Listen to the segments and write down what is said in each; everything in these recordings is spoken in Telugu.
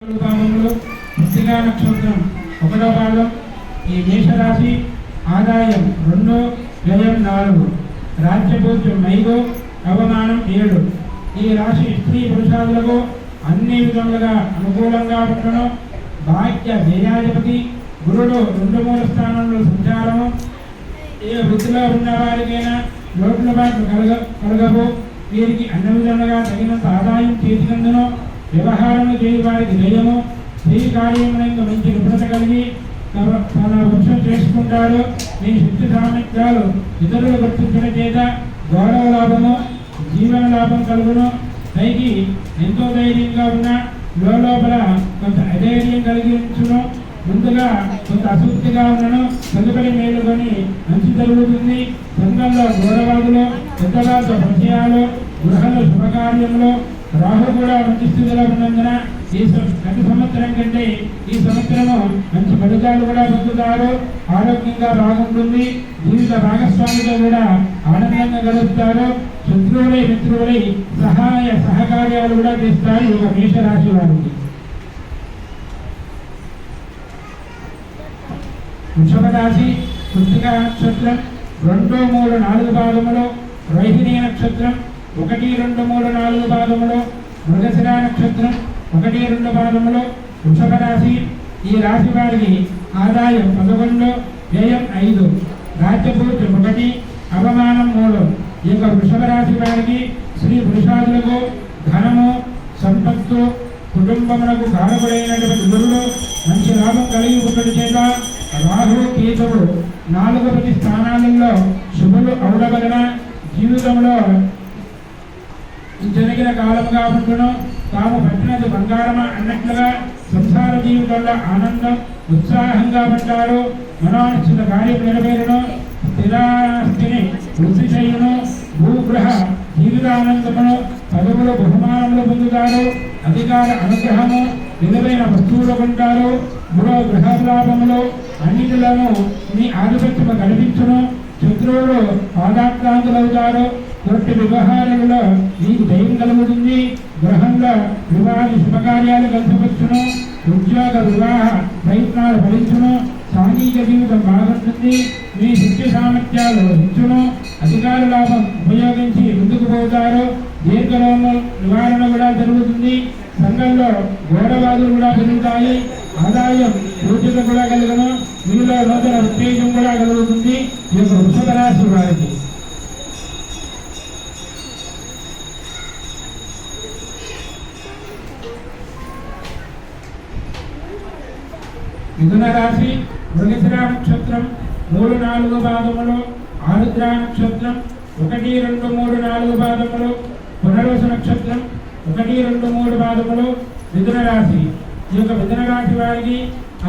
భాగంలో వృశ్చిక నక్షత్రం 1వ భాగం. ఈ మేషరాశి ఆదాయం 2, వ్యయం 4, రాజ్యభూజ్యం 5, అవమానం 7. ఈ రాశి స్త్రీ పురుషాదులకు అన్ని విధములుగా అనుకూలంగా ఉండడం. భాగ్య వ్యయాధిపతి గురుడు 2-3 స్థానంలో సంచారము. ఏ వృత్తిలో ఉన్న వారికైనా లోట్ల బాట్లు కలగవు. వీరికి అన్ని విధములుగా తగినంత ఆదాయం చేసినందును వ్యవహారములు చేయ వారికి జయము. స్త్రీ కార్యములందు మంచి నిపుణత కలిగి తన వృక్షం చేసుకుంటాడు. మీ శక్తి సామర్థ్యాలు ఇతరులు గుర్తించడం చేత గౌరవ లాభము, జీవన లాభం కలుగును. పైకి ఎంతో ధైర్యంగా ఉన్న లోపల కొంత అధైర్యం కలిగించును. ముందుగా కొంత అసూక్తిగా ఉన్నను, తదుపరి మేలుకొని మంచి జరుగుతుంది. సంఘంలో గౌరవాదులు, పెద్దవాళ్ళతో పరిచయాలు, గృహంలో శుభకార్యంలో రాహు కూడా మంచి స్థితిలో ఉన్నందున గత సంవత్సరం కంటే ఈ సంవత్సరము మంచి ఫలితాలు కూడా పొందుతారు. ఆరోగ్యంగా బాగుంటుంది. జీవిత భాగస్వామితో కూడా ఆనందంగా గడుపుతారు. శత్రువులై మిత్రువులై సహాయ సహకార్యాలు కూడా చేస్తారు ఈ మేషరాశి వారికి. వృషభ రాశి వృశ్చిక నక్షత్రం 2, 3, 4 భాగములు, రోహిణి నక్షత్రం 1, 2, 3, 4 భాగములు, మృగశిర నక్షత్రం 1, 2 భాగములు. వృషభ రాశి ఈ రాశి వారికి ఆదాయం 11, వ్యయం 5, రాజ్యభూజ్యం 1, అవమానం 3. ఈ యొక్క వృషభ రాశి వారికి స్త్రీ పురుషాదులకు ధనము, సంపత్తు, కుటుంబములకు కారకుడైనటువంటి గురుడు మంచి లాభం కలిగి ఉండడం చేత రాహు కేతువులు 4 స్థానాలలో శుభులు అవడం వలన జీవితంలో జరిగిన కాలముగా ఉండును. తాము పట్టినది బంగారమా అన్నట్లుగా సంసార జీవితంలో ఆనందం, ఉత్సాహంగా ఉంటారు. మనోనిశ్చిత కార్యం నెరవేరును. స్థిరాస్తిని వృద్ధి చేయును. భూగృహ జీవితానందమును, పదవులు, బహుమానములు పొందుతారు. అధికార అనుగ్రహము, విలువైన వస్తువులు కొంటారు. గృహలాభములు అన్నిటిలోనూ మీ ఆధిపత్యము కనిపించును. శత్రువులు పాదాక్రాంతులవుతారు. తొట్టి వ్యవహారాలలో మీకు దయం కలుగుతుంది. గృహంలో వివాహ శుభకార్యాలు కలిసివచ్చును. ఉద్యోగ వివాహ ప్రయత్నాలు ఫలించును. సాంఘిక జీవితం బాగుంటుంది. మీ శక్తి సామర్థ్యాలు ఇచ్చును. అధికార లాభం ఉపయోగించి ముందుకు పోతారు. దీర్ఘలోమ నివారణ కూడా జరుగుతుంది. సంఘంలో గౌరవాదులు కూడా పెరుగుతాయి. ఆదాయం పూర్తిక కూడా కలుగును. మీలో నూతన ఉత్తేజం కూడా కలుగుతుంది. ఈ యొక్క వృషభ రాశి వారికి. మిథున రాశి మృగశిర నక్షత్రం 3, 4 భాగములు, ఆరుద్ర నక్షత్రం 1, 2, 3, 4 భాగములు, పునర్వసు నక్షత్రం 1, 2, 3 భాగములు. మిథున రాశి ఈ యొక్క మిథున రాశి వారికి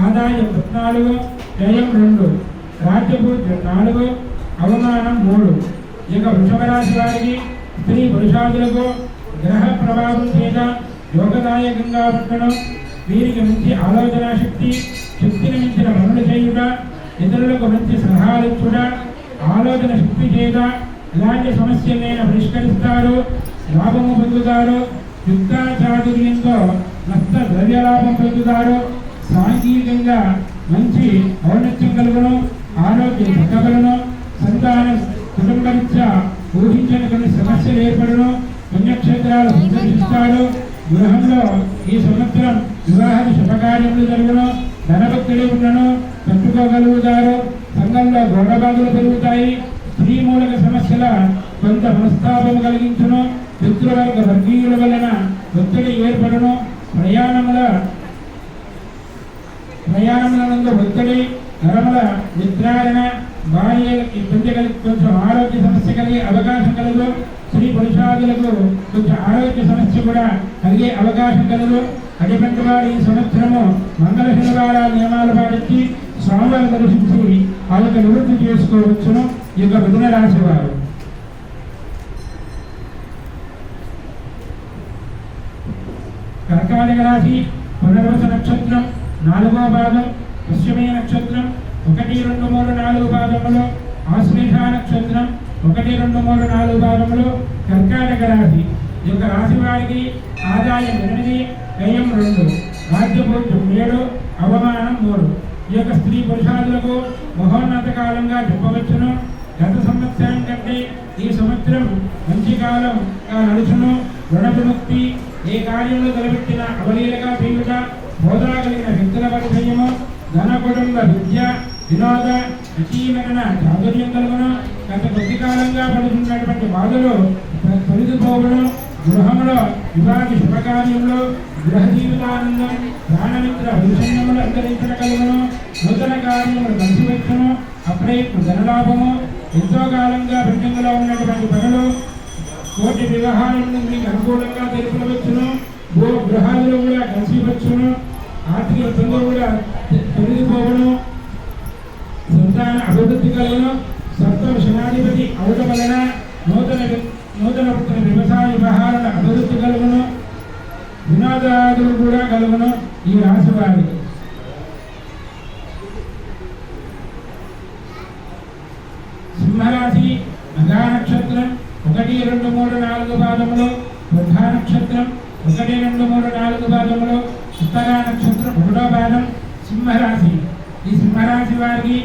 ఆదాయం 14, వ్యయం 2, రాజ్యభూజ్యం 4, అవమానం 3. ఈ యొక్క వృషభ రాశి వారికి స్త్రీ పురుషాదులకు గ్రహ ప్రభావం చేత యోగదాయకంగా ఉండడం. వీరికి మంచి ఆలోచన శక్తి, శక్తిని మించిన పనులు చేయుట, ఇతరులకు మంచి సలహాలు ఇచ్చుట, ఆలోచన శక్తి చేత ఇలాంటి సమస్యలైనా పరిష్కరిస్తారు. లాభము పొందుతారు. యుద్ధ చాతుర్యంతో నష్ట ద్రవ్యలాభం పొందుతారు. సాంఘికంగా మంచి ఔన్నత్యం కలుగును. ఆరోగ్యం చక్కగలను. సంతానం కుటుంబరీత్యా ఊహించని కొన్ని సమస్యలు ఏర్పడను. పుణ్యక్షేత్రాలు సందర్శిస్తారు. గృహంలో ఈ సంవత్సరం వివాహ శుభకార్యములు జరుగును. ధనభక్తులు ఉండను. తట్టుకోగలుగుతారు. సంఘంలో గౌరవాదులు పెరుగుతాయి. స్త్రీ మూలక సమస్యల కొంత మనస్తాపము కలిగించును. పితృవర్గ వర్గీయుల వలన ఒత్తిడి ఏర్పడను. ప్రయాణములందు ఒత్తిడి, నరముల నిద్రారణ, భార్య ఇబ్బంది కలిగి కొంచెం ఆరోగ్య సమస్య కలిగే అవకాశం కలదు. స్త్రీ పురుషాదులకు కొంచెం ఆరోగ్య సమస్య కూడా కలిగే అవకాశం కలదు. అటువంటి వారు ఈ సంవత్సరము మంగళ శనివారాల నియమాలు పాటించి స్వామివారి దర్శించి ఆ యొక్క నివృత్తి చేసుకోవచ్చును. ఈ యొక్క మిథున రాశి వారు. కర్కాటక రాశి పునర్వసు నక్షత్రం 4వ భాగం, పుష్యమి నక్షత్రం 1, 2, 3, 4 భాగములు, ఆశ్లేష నక్షత్రం 1, 2, 3, 4 భాగములు. కర్కాటక రాశి ఈ యొక్క రాశి వారికి ఆదాయం 8, వ్యయం 2, 7, అవమానం 3. ఈ యొక్క స్త్రీ పురుషాదులకు మహోన్నత కాలంగా చెప్పవచ్చును. గత సంవత్సరం కంటే ఈ సంవత్సరం మంచి కాలంగా నడుచును. రుణ విముక్తి, ఏ కార్యంలో తలపెట్టిన అవలీలగా తీయుట, హోదా కలిగిన వ్యక్తుల పరిచయము, ధన కుటుంబ విద్య వినోద విచీలన చాతుర్యం కలుగును. గత కొద్ది కాలంగా పడుతున్నటువంటి బాధలు తొలగిపోవడం, గృహంలో వివాహ శుభకార్యంలో గృహ జీవితానందం, ప్రాణమిత్ర విషయములు అంతరించిన కలుగును. నూతన కార్యములు కలిసి వచ్చును. అప్రయత్న ధనలాభము, ఎంతో కాలంగా పెండింగ్లో ఉన్నటువంటి పనులు, కోటి వ్యవహారాలను మీకు అనుకూలంగా తెలుపవచ్చును. భూ గృహాలు కూడా కలిసి వచ్చును. ఆర్థిక ఇబ్బందులు కూడా తొలగిపోవను. సంతాన అభివృద్ధి కలుగును. సప్తమ శనాధిపతి అవడం వలన నూతన వ్యవసాయ వ్యవహారాల అభివృద్ధి కలుగును. వినోదాదులు కూడా కలుగును ఈ రాశి వారికి. సింహరాశి మఘా నక్షత్రం 1, 2, 3, 4 పాదములు, వృద్ధా నక్షత్రం 1, 2, 3, 4 పాదములు, ఉత్తరా నక్షత్రం 1వ పాదం సింహరాశి. ఈ సింహరాశి వారికి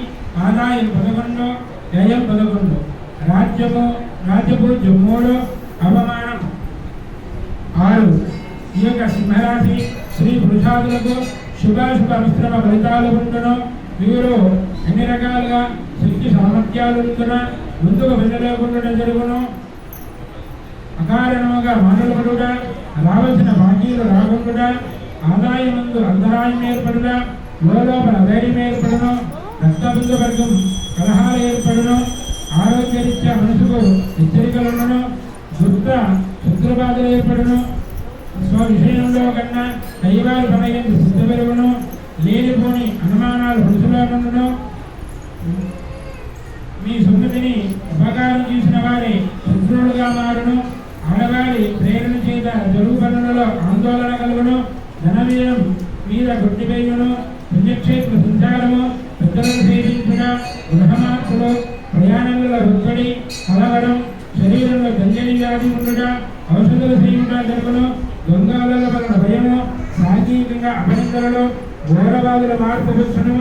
ఆదాయం 11, వ్యయం 11, రాజ్యపూజ్యం 3, అవమానం 6. ఈ యొక్క సింహరాశి శ్రీ పురుషాదులకు శుభాశుభ మిశ్రమ ఫలితాలు ఉండును. వీరు అన్ని రకాలుగా శక్తి సామర్థ్యాలు ఉండున ముందుకు వెళ్ళలేకుండా జరుగును. అకారణముగా మానవుడుట, రావాల్సిన బాకీలు రాకుండా, ఆదాయమందు అంతరాయం ఏర్పడుట, లోపల అధైర్యం ఏర్పడును. రక్తబిందు వర్గం కలహాలు ఏర్పడును. ఆరోగ్యరీత్యా మనసుకు హెచ్చరికలుండును. దుర్గ శత్రుబాధలు ఏర్పడును. స్వవిషయంలో కన్నా దైవాలు సమయం సిద్ధ పెరుగును. లేనిపోని అనుమానాలు మనసులో. మీ సున్నతిని ఉపకారం చేసిన వారి శత్రువులుగా మారును. ఆడవారి ప్రేరణ చేత జరుగు పనులలో ఆందోళన కలుగును. ధనవ్యయం మీద కొట్టివేయును. పుణ్యక్షేత్ర సంచారము, పెద్దలను సేవించుట, గృహమార్పులు, ప్రయాణంలో ఒత్తిడి కలవడం, శరీరంలో జంజని వ్యాధి ఉండుట, ఔషధులు సేయుట జరుగును. దొంగల వలన భయము, సాంఘికంగా అభినందనలు, ఘోరవాదుల మార్పు వచ్చును.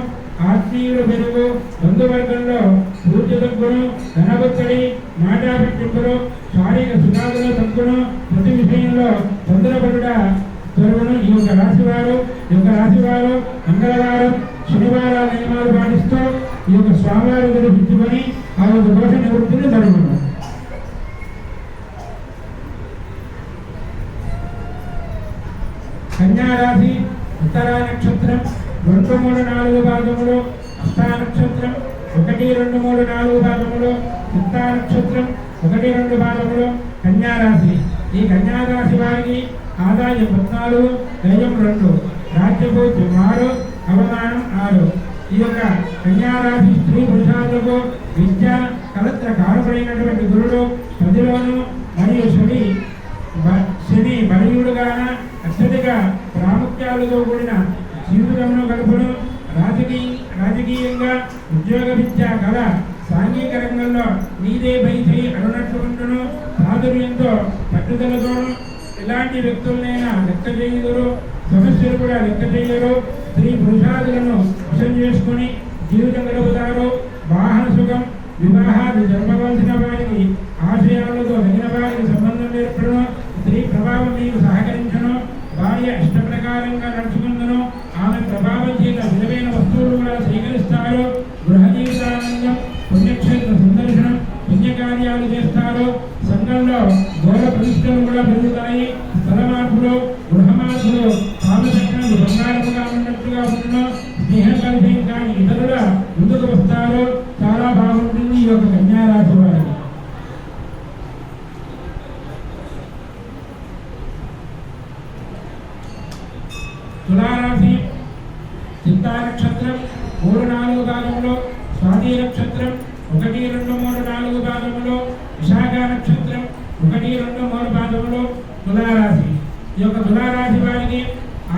ఆత్మీయులు పెరుగు, బంధువర్గంలో పూర్తి తగ్గును. ధనవత్తడి, మాటా పెట్టింపులు, శారీరక సుఖాదులు తగ్గును. ప్రతి విషయంలో తొందరపడుట జరుగును. ఈ యొక్క రాశివారు మంగళవారం, శనివారాల నియమాలు పాటిస్తూ ఈ యొక్క స్వామివారి దర్శించుకొని ఆ యొక్క దోష నివృత్తిని జరుగును. కన్యారాశి ఉత్తరా నక్షత్రం 2, 3, 4 పాదములు, హస్తా నక్షత్రం 1, 2, 3, 4 పాదములు, చిత్తా నక్షత్రం 1, 2 పాదములు కన్యారాశి. ఈ కన్యారాశి వారికి ఆదాయం 14, వ్యయం 2, రాజ్యపూజ్యం 6, అవమానం 6. ఈ యొక్క కన్యారాశి స్త్రీ పురుషాదులకు విద్య కలత్ర కారపడినటువంటి గురుడు ప్రతిలోను మరియు శని బలీయుడుగాన అత్యధిక ప్రాముఖ్యాలతో కూడిన జీవితంలో గడుపును. రాజకీయంగా ఉద్యోగ విద్య కళ సాంఘిక రంగంలో నీదే పై చేయి అరునట్లు ఉండును. చాతుర్యంతో పట్టుదలతోను ఎలాంటి వ్యక్తులనైనా లెక్క చేయరు. సమస్యలు కూడా లెక్క చేయరు. స్త్రీ పురుషాదులను వశం చేసుకుని జీవితం గడుపుతారు. వాహన సుఖం, వివాహాలు జరపవలసిన వారికి ఆశయాలతో తగిన వారికి సంబంధం ఏర్పడను. స్త్రీ ప్రభావం మీకు సహకరించను. భార్య ఇష్ట ప్రకారంగా నడుచుకుందును. ఆమె ప్రభావం చేత విలువైన వస్తువులు కూడా స్వీకరిస్తారు. గృహ జీవితానందం, పుణ్యక్షేత్ర సందర్శనం, పుణ్యకార్యాలు చేస్తారు. సంఘంలో ఘోర ప్రతిష్టలు కూడా పెరుగుతాయి. స్థల మార్పులు, గృహ మార్పులు, పాపచక్రాలు బంగారముగా ఉన్నట్టుగా ఉండును. స్నేహం కలిసి కానీ ఇతరుల ముందుకు వస్తారు. చాలా బాగుంటుంది ఈ యొక్క కన్యారాశి వారికి. తులారాశి చిత్తా నక్షత్రం 3, 4 భాగంలో, స్వాతి నక్షత్రం 1, 2, 3, 4 భాగంలో, విశాఖ నక్షత్రం 1, 2, 3 భాగంలో తులారాశి. ఈ యొక్క తులారాశి వారికి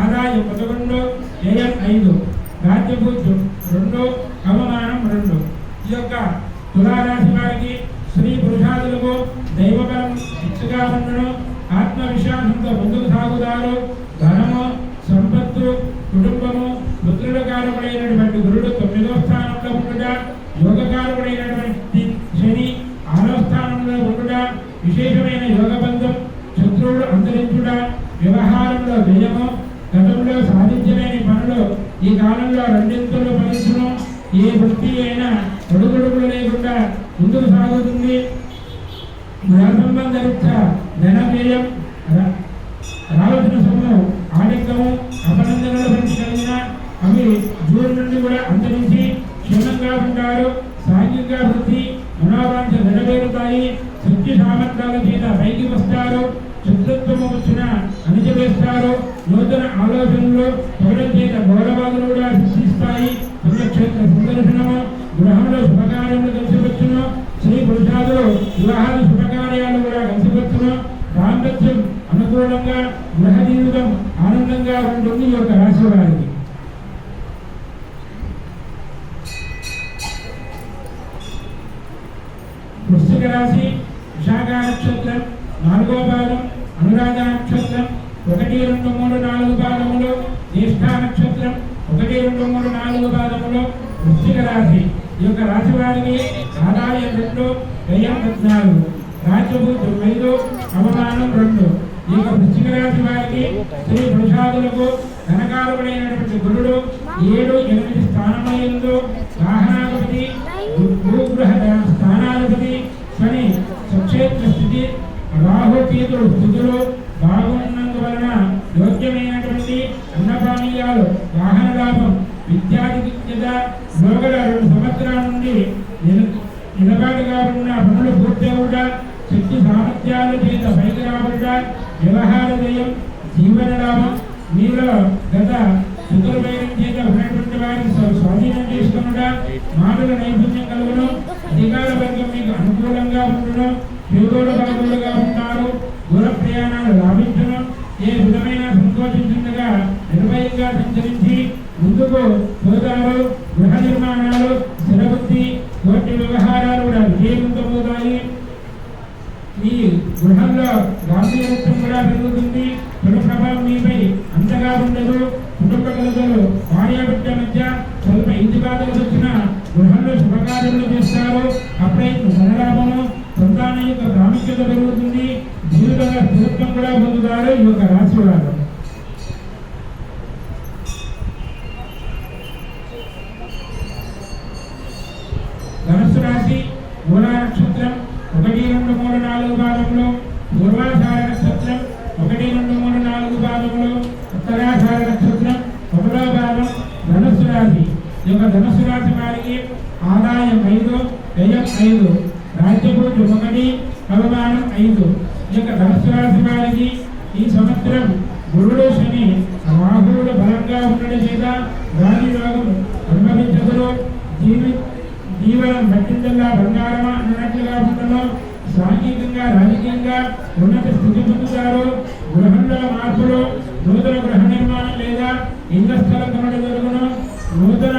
ఆదాయం 11, వ్యయం 5, రాజ్యపూజ్యం 2, అవమానం 2. ఈ యొక్క తులారాశి వారికి స్త్రీ పురుషాదులకు దైవబలం శిక్షగా ఉండడం, ఆత్మవిశ్వాసంతో ముందుకు సాగుతారు. ధనము, సంపత్తు, కుటుంబము, పుత్రుల కారకుడైనటువంటి గురుడు 9వ స్థానంలో ఉండుట, యోగకారకుడైనటువంటి శని 6వ స్థానంలో ఉండుట, విశేషమైన యోగబంధం, శత్రువులు అంతరించుట, వ్యవహారంలో వ్యయము, గతంలో సాధించలేని పనులు ఈ కాలంలో రెండింతలు ఫలించును. ఏ వృత్తి అయినా ఒడుగొడుగులు లేకుండా ముందుకు సాగుతుంది. గృహ సంబంధరీత్యా ధన వ్యయం, రావలసిన సొమ్ము ఆటంకము, అపనందనలు గురించి కలిగిన అవి జూన్ నుండి కూడా అంతరించి క్షేమంగా ఉంటారు. సాంఘిక వృత్తి మనోవాంఛ నెరవేరుతాయి. శక్తి సామర్థ్యాల చేత పైకి వస్తారు. శత్రుత్వము వచ్చిన అణిచివేస్తారు. నూతన ఆలోచనలు పొగడం చేత గౌరవాదులు కూడా సిద్ధిస్తాయి. పుణ్యక్షేత్ర సందర్శనము, గృహంలో శుభకార్యములు కలిసి వచ్చును. స్త్రీ పురుషాదులు వివాహాలు శుభకార్యాలు కూడా కలిసి వచ్చును. దాంపత్యం అనుకూలంగా, గృహ జీవితం ఆనందంగా ఉంటుంది ఈ యొక్క రాశి వారికి. వృశ్చిక రాశి విశాఖ నక్షత్రం 4వ పాదం, అనురాధ నక్షత్రం 1, 2, 3, 4 పాదములు, జ్యేష్ఠ నక్షత్రం 1, 2, 3, 4 పాదములు వృశ్చిక రాశి. ఈ యొక్క రాశి వారికి ఆదాయం 2, వ్యయం 14, రాజ్యభూతం 5, అవమానం 2. ఈ యొక్క వృశ్చిక రాశి వారికి స్త్రీ పురుషాదులకు ధనకారకుడైనటువంటి గురుడు 7, 8 స్థానములందు వాహనాధిపతి, భూగృహ స్థానాధిపతి శని సక్షేత్ర స్థితి, రాహుకేతుడు స్థితులు బాగున్నందువలన యోగ్యమైనటువంటి అన్నపానీయాలు, వాహన లాభం, విద్యాధిక్యత, లోగల 2 సంవత్సరాల నుండి నిలబాటుగా ఉన్న పనులు పూర్తవుట, శక్తి సామర్థ్యాల చేత పైకి రాబడ్డ, వ్యవహార జయం, జీవన లాభం, మీలో గత చతుర్వేదం చేత ఉన్నటువంటి వారిని స్వాధీనం చేసుకునుట, మాటల నైపుణ్యం కలుగును, అధికార వర్గం మీకు అనుకూలంగా ఉండును, పేదోడు బలగులుగా ఉంటారు, దూర ప్రయాణాలు లాభించును. ఏ విధమైన సంకోచించగా నిర్భయంగా సంచరించి ముందుకు పోతారు. గృహ నిర్మాణాలు, స్థిరబుద్ధి, కోర్టు వ్యవహారాలు కూడా విజయవంతమవుతాయి. ఈ గృహంలో గాంభీర్యం కూడా పెరుగుతుంది. చెడు ప్రభావం మీపై అంతగా ఉండదు. కుటుంబ కలతలు, భార్యాభర్త మధ్య స్వల్ప ఇంటి బాధలు వచ్చిన గృహంలో శుభకార్యములు చేస్తారు. అప్రయత్న ధనలాభము, సంతానం యొక్క ప్రాముఖ్యత పెరుగుతుంది. జీవితంలో స్థిరత్వం కూడా పొందుతారు ఈ యొక్క రాశి వారు. ధనుస్సు రాశి మూలా నక్షత్రం 1, 2, 3, 4 పాదములు, పూర్వాషాఢ నక్షత్రం 1, 2, 3, 4 పాదములు, ఉత్తరాషాఢ నక్షత్రం 1వ పాదం ధనుస్సు రాశి. ఈ యొక్క ధనుస్సు రాశి వారికి ఆదాయం 5, వ్యయం 5, రాజ్యభూతం 1, అవమానం 5. ఈ యొక్క ధనుస్సు రాశి వారికి ఈ సంవత్సరం గురుడు శని రాహువులు బలంగా ఉండడం చేత గాలి రోగం అనుభవించదురు. జీవనం పట్టిందల్లా బంగారమా అన్నట్లుగా ఉండను. సాంఘికంగా, రాజకీయంగా ఉన్నత స్థితి పొందుతారు. గృహంలో మార్పులు, నూతన గృహ నిర్మాణం లేదా ఇళ్ల స్థల కొనడం జరుగును. నూతన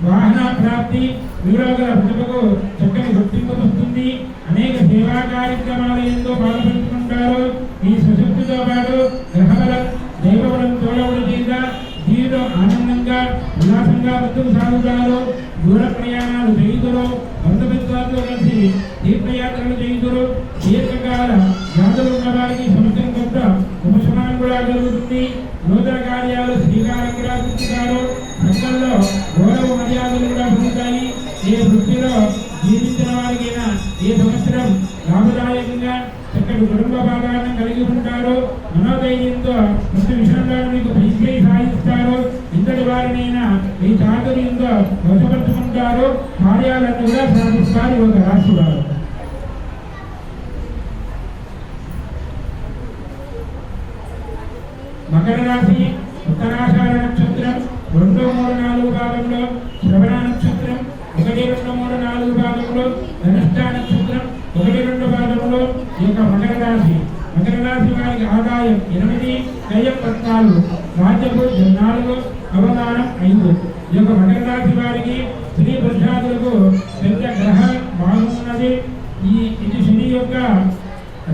వాహన ప్రాప్తి, వీరోగల ప్రతిభకు చక్కని గుర్తింపు వస్తుంది. అనేక సేవా కార్యక్రమాలు ఎంతో పాల్పంచుకుంటారు. ఈ సుశక్తితో పాటు గ్రహబలం, దైవబలం తోడవుడు చేత జీవితం ఆనందంగా, ఉల్లాసంగా ముందుకు సాగుతారు. దూర ప్రయాణాలు చేయుదురు. బంధుమిత్రులతో కలిసి తీర్థయాత్రలు చేయుదురు. దీర్ఘకాల వ్యాధులు ఉన్న వారికి సంవత్సరం కొంత ఉపశమనం కూడా జరుగుతుంది. నూతన కార్యాలు శ్రీకారం కూడా చుట్టుతారు. సంఘంలో గౌరవ మర్యాదలు కూడా పొందుతాయి. ఏ వృత్తిలో జీవించిన వారికైనా ఈ సంవత్సరం లాభదాయకంగా చక్కటి కుటుంబ భాగాన్ని కలిగి ఉంటారు. మనోధైర్యంతో ప్రతి విషయంలో మీకు పైకి సాధిస్తారు. ఇంతటి వారినైనా ఈ చాతుర్యంతో వశపరుచుకుంటారు. కార్యాలను కూడా సాధిస్తారు ఒక రాశి వారు. మకర రాశి ఉత్తరాషాఢ నక్షత్రం 2, 3, 4 పాదంలో, శ్రవణ నక్షత్రం 1, 2, 3, 4 పాదంలో, ధనిష్ఠ నక్షత్రం 1, 2 పాదంలో ఈ యొక్క మకర రాశి. మకర రాశి వారికి ఆదాయం 8, వ్యయం 14, రాజ్యభూతం 4, అవమానం 5. ఈ యొక్క మకర రాశి వారికి స్త్రీ పురుషాదులకు పెద్ద గ్రహం బాగున్నది. ఇది శని యొక్క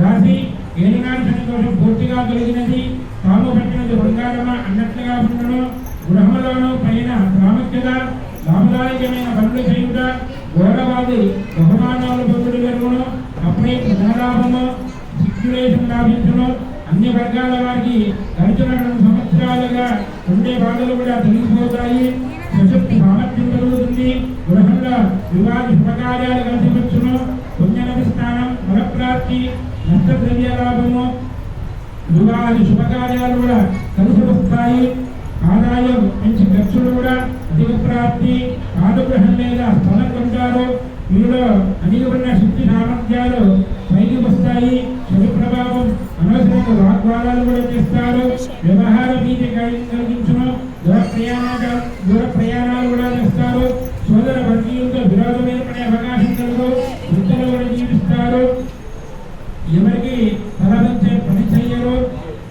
రాశి. ఏలినాటి శని దోషం పూర్తిగా కలిగినది. తాము పట్టినది బంగారమా అన్నట్లుగా ఉండను. గృహములోనూ పైన ప్రాముఖ్యత లాభదాయకమైన పనులు చేయుట, గౌరవాది బహుమానాలు పొందుడు జరుగును. అప్పుడే ధనలాభము సిక్యులేషన్ లాభించును. అన్ని వర్గాల వారికి గడిచిన 2 సంవత్సరాలుగా ఉండే బాధలు కూడా తొలగిపోతాయి. సశక్తి సామర్థ్యం పెరుగుతుంది. గృహంలో వివాహ శుభకార్యాలు కలిసి వచ్చును. పుణ్యనది స్నానం, వరప్రాప్తి, నష్టద్రవ్య లాభము, వివాహ శుభకార్యాలు కూడా కలిసి వస్తాయి. ఆదాయం మంచి ఖర్చులు కూడా అధిక ప్రాప్తి. పాదగృహం లేదా స్థలం కొంటారు. వీరిలో అధిక ఉన్న శక్తి సామర్థ్యాలు పైకి వస్తాయి. చెడు ప్రభావం అనవసరంగా వాగ్వాదాలు కూడా చేస్తారు. వ్యవహార భీతి కలిగించును. దూర ప్రయాణాలు కూడా చేస్తారు. సోదర వర్గీయులతో విరోధం ఏర్పడే అవకాశం కలదు. వృత్తులు కూడా జీవిస్తారు. ఎవరికి తలవంచే పని చెయ్యరు.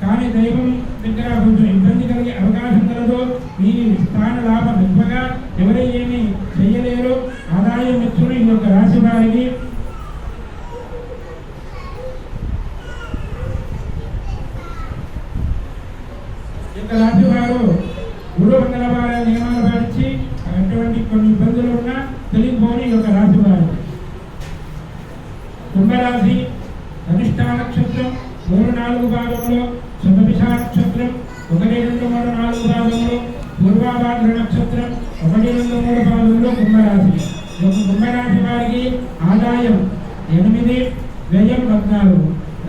కానీ దైవం దగ్గర కొంచెం ఇబ్బంది కలిగే అవకాశం కలదు. మీ స్థాన లాభం ఎక్కువగా ఎవరు ఏమి చెయ్యలేరు. ఆదాయం మెచ్చును. ఈ యొక్క రాశి వారికి రాశి వారు గురు మంగళవార నియమాలు పాటించి అటువంటి కొన్ని ఇబ్బందులు ఉన్నా తెలియపోని ఈ యొక్క రాశి వారు. కుంభరాశి ధనిష్ఠా నక్షత్రం 3-4 భాగంలో, శతభిష నక్షత్రం 1-2-3-4 భాగంలో, పూర్వాభాద్ర నక్షత్రం 1-2-3 భాగంలో కుంభరాశి. ఈ యొక్క కుంభరాశి వారికి ఆదాయం 8, వ్యయం 14,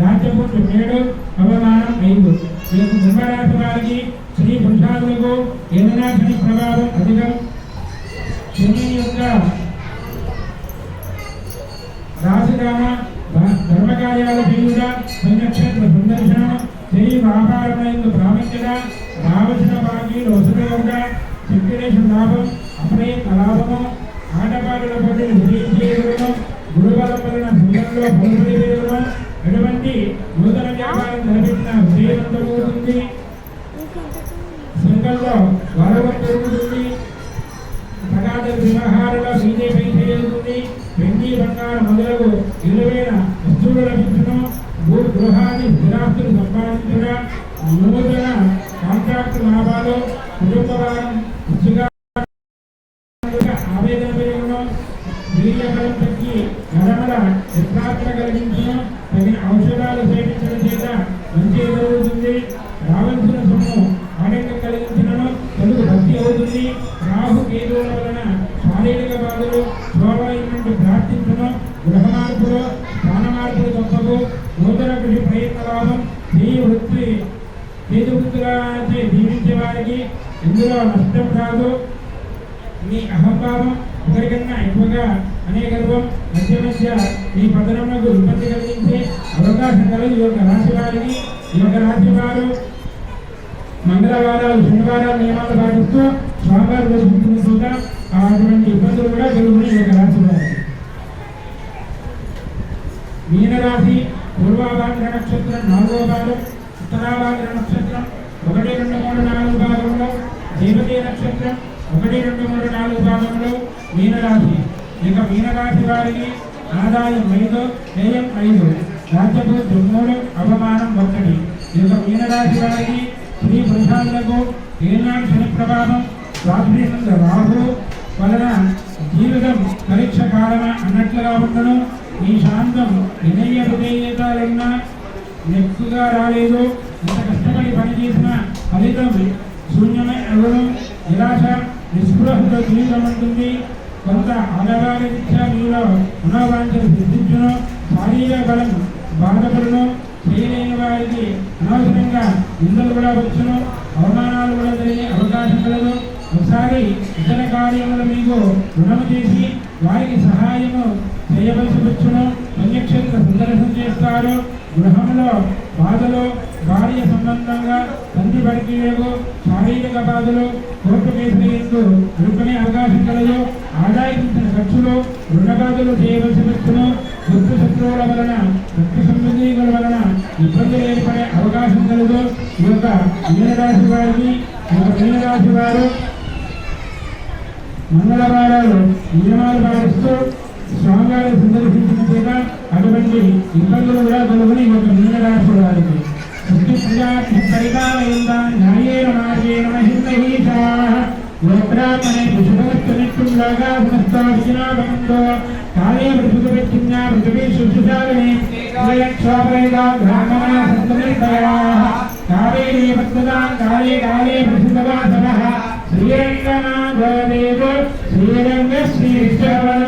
రాజ్యపుత్రు 7, అవమానం 5. ఈ యొక్క కుంభరాశి వారికి శ్రీ పురుషాదులకు ఏదైనా శని ప్రభావం అధికం. శని యొక్క రాశిగాన ధర్మకార్యాలు చేయుట, పుణ్యక్షేత్ర సందర్శనం, చేయి వ్యాపారమైన ప్రాముఖ్యత, రావలసిన బాకీలు వసూలవుట, సర్క్యులేషన్ లాభం, అప్రయత్న లాభము, ఆటపాటల పోటీలు విజయించేయడం, గురుబలం వలన సంఘంలో పలుబడి వేయడం, ఎటువంటి నూతన వ్యాపారం తలపెట్టిన విజయవంతమవుతుంది. సంఘంలో గౌరవం పెరుగుతుంది. తగాద వ్యవహారంలో బీజేపీ చేరుతుంది. వెండి బంగారం మొదలగు విలువైన వస్తువులు లభించడం, గృహాన్ని స్థిరాస్తులు సంపాదించడం, నూతన కాంట్రాక్టు లాభాలు, కుటుంబ వారం ఆవేదన పెరగడం, వీర్యబలం తగ్గి నరమల విప్రార్థన కలిగించడం, తగిన ఔషధాలు సేవించడం చేత మంచి జరుగుతుంది. రావాల్సిన సొమ్ము ఆటంకం కలిగించడం తెలుగు భక్తి అవుతుంది. రాహు కేతువుల వలన శారీరక బాధలు, శోభైనటువంటి ప్రార్థించడం, గృహ మార్పులు, స్థాన మార్పులు తప్పవు. నూతన కృషి ప్రయత్న లాభం, ఈ వృత్తి చేతి వృత్తులచే జీవించే వారికి ఇందులో నష్టం రాదు. మీ అహంభావం ఒకరికన్నా ఎక్కువగా అనే గర్వం మధ్య మధ్య ఈ పతనములకు ఇబ్బంది కలిగించే అవకాశం కలదు. ఈ యొక్క రాశి వారికి, ఈ యొక్క రాశి వారు మంగళవారాలు, శనివారాలు నియమాలు పాటిస్తూ స్వామివారి దర్శించిన చోట అటువంటి ఇబ్బందులు కూడా కలుగుతాయి. ఈ యొక్క రాశి వారికి. మీనరాశి పూర్వాభాద్ర నక్షత్రం 4వ భాగం, ఉత్తరాభాద్ర నక్షత్రం 1-2-3-4 భాగంలో, దేవతే నక్షత్రం 1-2-3-4 భాగంలో మీనరాశి. ఇక మీనరాశి వారికి ఆదాయం 5, వ్యయం 5, రాజ్యపుత్రు 3, అవమానం 1. ఇక మీనరాశి వారికి శ్రీ పురుషాదులకు ఏనాడు శని ప్రభావం, స్వాధీనంగా రాహు వలన జీవితం పరీక్ష కాలమా అన్నట్లుగా ఉండను. ఈ శాంతం వినయ విధేయతలున్నా నెక్కుగా రాలేదు. ఇంత కష్టపడి పనిచేసిన ఫలితం శూన్యమే అవ్వడం, నిరాశ నిస్పృహతో జీవితం ఉంటుంది. కొంత ఆడవారి రీత్యా మీలో మనోవాంఛలు సిద్ధించును. శారీరక బలం బాధపడును. చేయలేని వారికి అనవసరంగా నిందలు కూడా వచ్చును. అవమానాలు కూడా జరిగే అవకాశం కలదు. ఒకసారి ఇతర కార్యములు మీకు రుణము చేసి వారికి సహాయము చేయవలసి వచ్చును. పుణ్యక్షేత్ర సందర్శనం చేస్తారు. గృహంలో బాధలు, భార్య సంబంధంగా తండ్రి బడికిలేవు, శారీరక బాధలు, కోర్టు కేసులు ఎదుర్కొనే అవకాశం కలదు. ఆదాయించిన ఖర్చులు, రుణ బాధలు చేయవలసి వచ్చును. దుఃఖ శత్రువుల వలన, రక్త సంబంధీకుల వలన ఇబ్బందులు ఏర్పడే అవకాశం కలదు. ఈ యొక్క మీనరాశి వారికి, మీనరాశి వారు మంగళవారాలు నియమాలు పాటిస్తూ స్వామివారిని సందర్శించిన చేత అటువంటి ఇబ్బందులు కూడా కలుగుని ఈ యొక్క మీనరాశి వారికి. न्यायेन मार्गेण महिमहीशाः गोब्राह्मणे विशुभवत्तनित्युं लोका समस्ताभिजनाभवन्तो काले पृथुकविच्छिन्ना पृथिवी सुषुशालिनी स्वयक्षोपरिदा ब्राह्मणा सन्तनिर्भयाः कावेरी वत्तदां काले काले पृथुकवासवः श्रीरङ्गनाथदेव श्रीरङ्गश्रीश्वरः